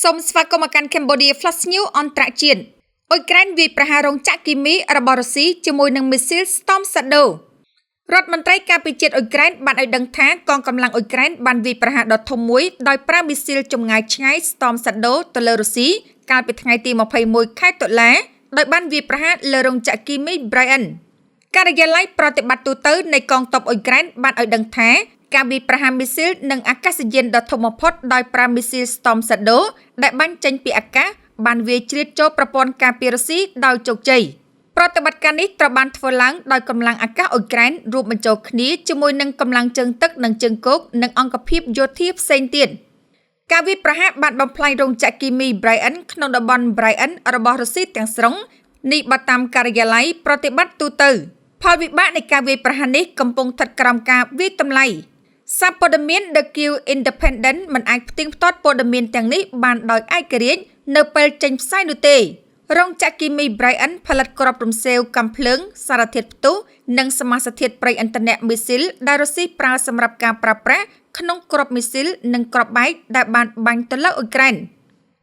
សូមស្វាគមន៍មកកាន់ Cambodia Flash News អន្តរជាតិអ៊ុយក្រែនវាយប្រហាររោងចក្រគីមីរបស់រុស្ស៊ីជាមួយនឹងមីស៊ីល Storm Shadow រដ្ឋមន្ត្រីការពារជាតិអ៊ុយក្រែនបានឲ្យដឹងថាកងកម្លាំងអ៊ុយក្រែនបានវាយប្រហារដ៏ធំមួយដោយប្រើមីស៊ីលចម្ងាយឆ្ងាយ Storm Shadow ទៅលើរុស្ស៊ីកាលពីថ្ងៃទី21ខែតុលាដោយបានវាយប្រហារលើរោងចក្រគីមី Brian ការិយាល័យប្រតិបត្តិទូទៅនៃកងទ័ពអ៊ុយក្រែនបានឲ្យដឹងថាការវាយប្រហារមីស៊ីលនិងអាកាសយានដ៏ធំបំផុតដោយប្រើមីស៊ីល Storm Shadow ដែលបាញ់ចេញពីអាកាសបានវាយជ្រៀតចូលប្រព័ន្ធការពាររុស្ស៊ីដោយជោគជ័យប្រតិបត្តិការនេះត្រូវបានធ្វើឡើងដោយកម្លាំងអាកាសអ៊ុយក្រែនរួមបញ្ចូលគ្នាជាមួយនឹងកម្លាំងជើងទឹកនិងជើងគោកនិងអង្គភាពយោធាផ្សេងទៀតការវាយប្រហារបានបំផ្លាញរោងចក្រគីមី Brian ក្នុងតំបន់ Brian របស់រុស្ស៊ីទាំងស្រុងនេះបើតាមការិយាល័យប្រតិបត្តិទូទៅផលវិបាកនៃការវាយប្រហារនេះកំពុងស្ថិតក្រោមការវាយតម្លៃសារព័ត៌មាន The Q Independent មិនអាចផ្ទៀងផ្ទាត់ព័ត៌មានទាំងនេះបានដោយឯករាជ្យនៅពេលចេញផ្សាយនោះទេរោងចក្រគីមី Brian ផលិតគ្រាប់រំសេវកាំភ្លើងសារធាតុផ្ទុះនិងសមាសធាតុប្រៃឥន្ធនៈមីស៊ីលដែលរុស្ស៊ីប្រើសម្រាប់ការប្រើប្រាស់ក្នុងគ្រាប់មីស៊ីលនិងគ្រាប់បែកដែលបានបាញ់ទៅលើអ៊ុយក្រែន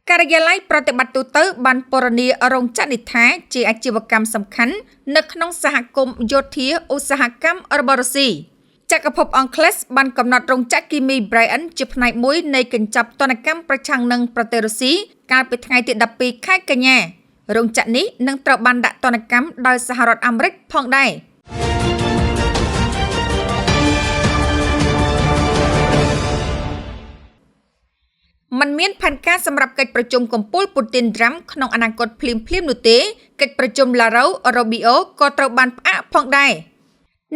ការិយាល័យប្រតិបត្តិទូទៅបានពណ៌នារោងចក្រនេះថាជាអាជីវកម្មសំខាន់នៅក្នុងសហគមន៍យោធាឧស្សាហកម្មរបស់រុស្ស៊ីចក្រភពអង់គ្លេសបានកំណត់រោងចក្រគីមី Brian ជាផ្នែកមួយនៃកញ្ចប់ទណ្ឌកម្មប្រឆាំងនឹងប្រទេសរុស្ស៊ីកាលពីថ្ងៃទី12ខែកញ្ញារោងចក្រនេះនឹងត្រូវបានដាក់ទណ្ឌកម្មដោយសហរដ្ឋអាមេរិកផងដែរมันមានផែនការសម្រាប់កិច្ចប្រជុំកំពូលពូទីនត្រាំក្នុងអនាគតភ្លាមៗនោះទេកិច្ចប្រជុំឡារ៉ូរ៉ូប៊ីអូក៏ត្រូវបានផ្អាកផងដែរ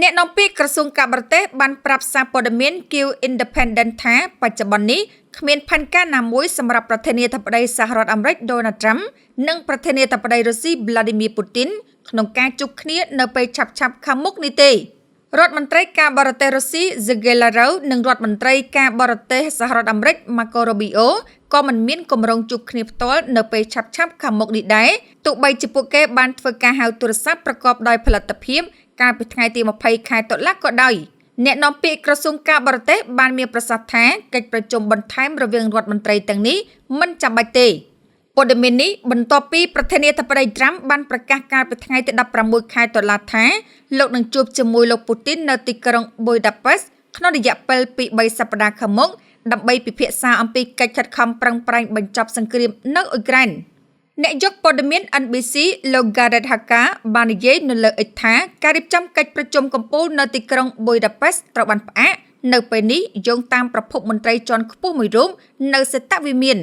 អ្នកនាំពាក្យក្រសួងការបរទេសបានប្រាប់សារព័ត៌មាន Q Independent ថាបច្ចុប្បន្ននេះគ្មានផែនការណាមួយសម្រាប់ប្រធានាធិបតីសហរដ្ឋអាមេរិក Donald Trump និងប្រធានាធិបតីរុស្ស៊ី Vladimir Putin ក្នុងការជួបគ្នានៅពេលឆាប់ៗខាងមុខនេះទេរដ្ឋមន្ត្រីការបរទេសរុស្ស៊ី Sergey Lavrov និងរដ្ឋមន្ត្រីការបរទេសសហរដ្ឋអាមេរិក Marco Rubio ក៏មិនមានគម្រោងជួបគ្នាផ្ទាល់នៅពេលឆាប់ៗខាងមុខនេះដែរទោះបីជាពួកគេបានធ្វើការហៅទូរស័ព្ទប្រកបដោយផលិតភាពកាលពីថ្ងៃទី20ខែតុលាក៏ដោយអ្នកនាំពាក្យក្រសួងការបរទេសបានមានប្រសាសន៍ថាកិច្ចប្រជុំបន្ថែមរវាងរដ្ឋមន្ត្រីទាំងនេះមិនចាំបាច់ទេព័ត៌មាននេះបន្ទាប់ពីប្រធានាធិបតីត្រាំបានប្រកាសកាលពីថ្ងៃទី16ខែតុលាថាលោកនឹងជួបជាមួយលោកពូទីននៅទីក្រុងប៊ុយដាប៉េស្តក្នុងរយៈពេលពី3សប្តាហ៍ខាងមុខដើម្បីពិភាក្សាអំពីកិច្ចខិតខំប្រឹងប្រែងបញ្ចប់សង្គ្រាមនៅអ៊ុយក្រែនអ្នកយកព័ត៌មាន NBC លោក Gareth Haka បាននិយាយនៅលើ X ថាការរៀបចំកិច្ចប្រជុំកំពូលនៅទីក្រុងប៊ុយដាប៉េស្តត្រូវបានផ្អាកនៅពេលនេះយោងតាមប្រភពមន្ត្រីជាន់ខ្ពស់មួយរូបនៅសេតវិមាន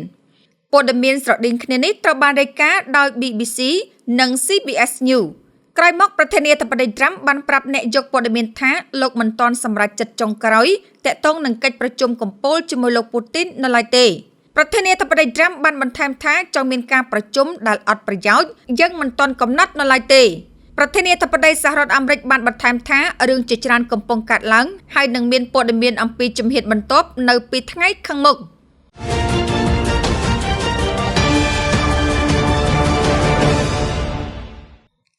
ព័ត៌មានស្រដៀងគ្នានេះត្រូវបានរាយការណ៍ដោយ BBC និង CBS News ក្រោយមកប្រធានាធិបតីត្រាំបានប្រាប់អ្នកយកព័ត៌មានថាលោកមិនទាន់សម្រេចចិត្តចុងក្រោយទាក់ទងនឹងកិច្ចប្រជុំកំពូលជាមួយលោកពូទីននៅឡើយទេប្រធានាធិបតីត្រាំបានបន្ថែមថាចង់មានការប្រជុំដែលអត់ប្រយោជន៍យើងមិនទាន់កំណត់នៅឡើយទេប្រធានាធិបតីសហរដ្ឋអាមេរិកបានបន្ថែមថារឿងជាច្រើនកំពុងកើតឡើងហើយនឹងមានព័ត៌មានអំពីជំហានបន្ទាប់នៅពីថ្ងៃខាងមុខ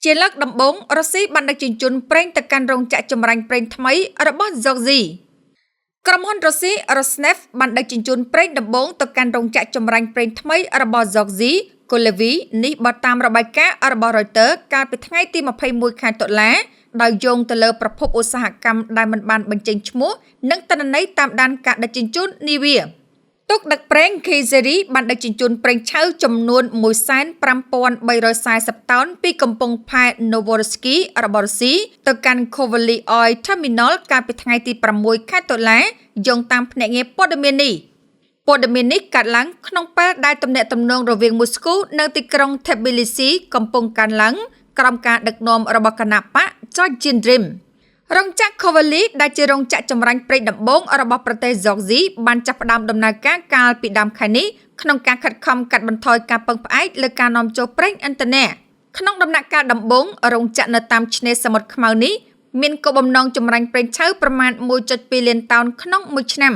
ជាលើកដំបូងរុស្ស៊ីបានដឹកជញ្ជូនប្រេងទៅកាន់រោងចក្រចម្រាញ់ប្រេងថ្មីរបស់ Zorzi ក្រុមហ៊ុនរុស្ស៊ី Rosneft បានដឹកជញ្ជូនប្រេងដំបូងទៅកាន់រោងចក្រចម្រាញ់ប្រេងថ្មីរបស់ Zorzi Kolevi នេះបើតាមរបាយការណ៍របស់ Reuters កាលពីថ្ងៃទី21ខែតុលាដោយយោងទៅលើប្រភពឧស្សាហកម្មដែលមិនបានបញ្ចេញឈ្មោះនិងទិន្នន័យតាមដានការដឹកជញ្ជូននេះវាទូកដឹកប្រេង Kazeri បានដឹកជញ្ជូនប្រេងឆៅចំនួន 15340 តោនពីកំពង់ផែ Novorossiysk របស់រុស្ស៊ីទៅកាន់ Khovyly Oil Terminal កាលពីថ្ងៃទី6ខែតុលាយោងតាមភ្នាក់ងារព័ត៌មាននេះកើតឡើងក្នុងពេលដែលទំនាក់ទំនងរវាងមូស្គូនៅទីក្រុង Tbilisi កំពុងកើនឡើងក្រោមការដឹកនាំរបស់គណបក្ស Georgian Dream រោងចក្រ Khovyly ដែលជារោងចក្រចម្រាញ់ប្រេងដំបូងរបស់ប្រទេស Georgia បានចាប់ផ្ដើមដំណើរការកាលពីដើមខែនេះក្នុងការខិតខំកាត់បន្ថយការពឹងផ្អែកលើការនាំចូលប្រេងឥន្ធនៈក្នុងដំណាក់កាលដំបូងរោងចក្រនៅតាមឆ្នេរសមុទ្រខ្មៅនេះមានគោលបំណងចម្រាញ់ប្រេងឆៅប្រមាណ 1.2 លានតោនក្នុងមួយឆ្នាំ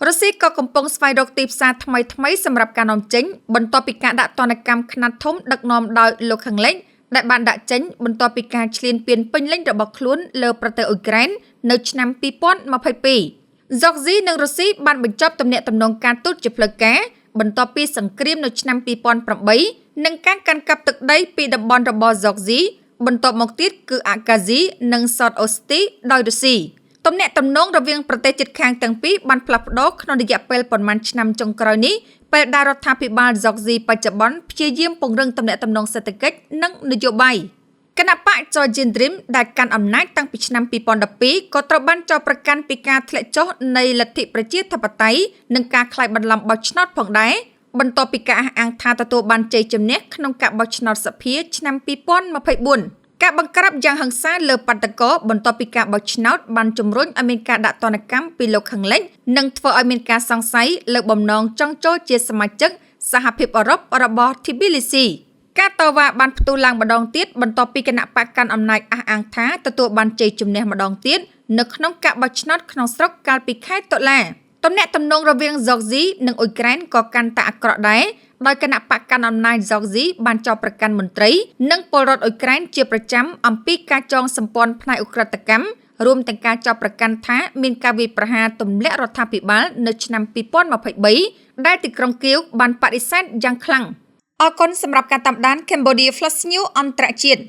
រុស្ស៊ីក៏កំពុងស្វែងរកទីផ្សារថ្មីៗសម្រាប់ការនាំចេញបន្ទាប់ពីការដាក់ទណ្ឌកម្មខ្នាតធំដឹកនាំដោយលោកខាងលិចដែលបានដាក់ចេញបន្ទាប់ពីការឈ្លានពានពេញលេញរបស់ខ្លួនលើប្រទេសអ៊ុយក្រែននៅឆ្នាំ2022 Georgia និងរុស្ស៊ីបានបញ្ចប់ទំនាក់ទំនងការទូតជាផ្លូវការ បន្ទាប់ពីសង្គ្រាមនៅឆ្នាំ 2008 និងការកាន់កាប់ទឹកដីពីតំបន់របស់ Georgia បន្ទាប់មកទៀតគឺ Abkhazia និង South Ossetia ដោយរុស្ស៊ីទំនាក់ទំនងរវាងប្រទេសជិតខាងទាំងពីរបានផ្លាស់ប្ដូរក្នុងរយៈពេលប៉ុន្មានឆ្នាំចុងក្រោយនេះពេលដែលរដ្ឋាភិបាល Georgia បច្ចុប្បន្នព្យាយាមពង្រឹងទំនាក់ទំនងសេដ្ឋកិច្ចនិងនយោបាយគណៈបក Georgian Dream ដែលកាន់អំណាចតាំងពីឆ្នាំ 2012 ក៏ត្រូវបានចោទប្រកាន់ពីការធ្លាក់ចុះនៃលទ្ធិប្រជាធិបតេយ្យនិងការក្លាយបន្លំបោះឆ្នោតផងដែរបន្ទាប់ពីការអះអាងថាទទួលបានជ័យជំនះក្នុងការបោះឆ្នោតសភាឆ្នាំ 2024 ការបង្ក្រាបយ៉ាងហិង្សាលើបាតកោបន្ទាប់ពីការបោះឆ្នោតបានជំរុញឲ្យមានការដាក់ទណ្ឌកម្មពីលោកខាងលិចនិងធ្វើឲ្យមានការសង្ស័យលើបំណងចង់ចូលជាសមាជិកសហភាពអឺរ៉ុបរបស់ Tbilisi ការតវ៉ាបានផ្ទុះឡើងម្ដងទៀតបន្ទាប់ពីគណៈបកកាន់អំណាចអះអាងថាទទួលបានជ័យជំនះម្ដងទៀតនៅក្នុងការបោះឆ្នោតក្នុងស្រុកកាលពីខែតុលាទំនាក់ទំនងរវាង Georgia និងអ៊ុយក្រែនក៏កាន់តែអាក្រក់ដែរដោយគណៈបកកាន់អំណាច Georgia បានចោទប្រកាន់មន្ត្រីនិងពលរដ្ឋអ៊ុយក្រែនជាប្រចាំអំពីការចងសម្ព័ន្ធផ្នែកឧក្រិដ្ឋកម្មរួមទាំងការចោទប្រកាន់ថាមានការវាយប្រហារទម្លាក់រដ្ឋាភិបាលនៅឆ្នាំ 2023 ដែលទីក្រុងគៀវបានបដិសេធយ៉ាងខ្លាំងអរគុណសម្រាប់ការតាមដាន Cambodia Flash News អន្តរជាតិ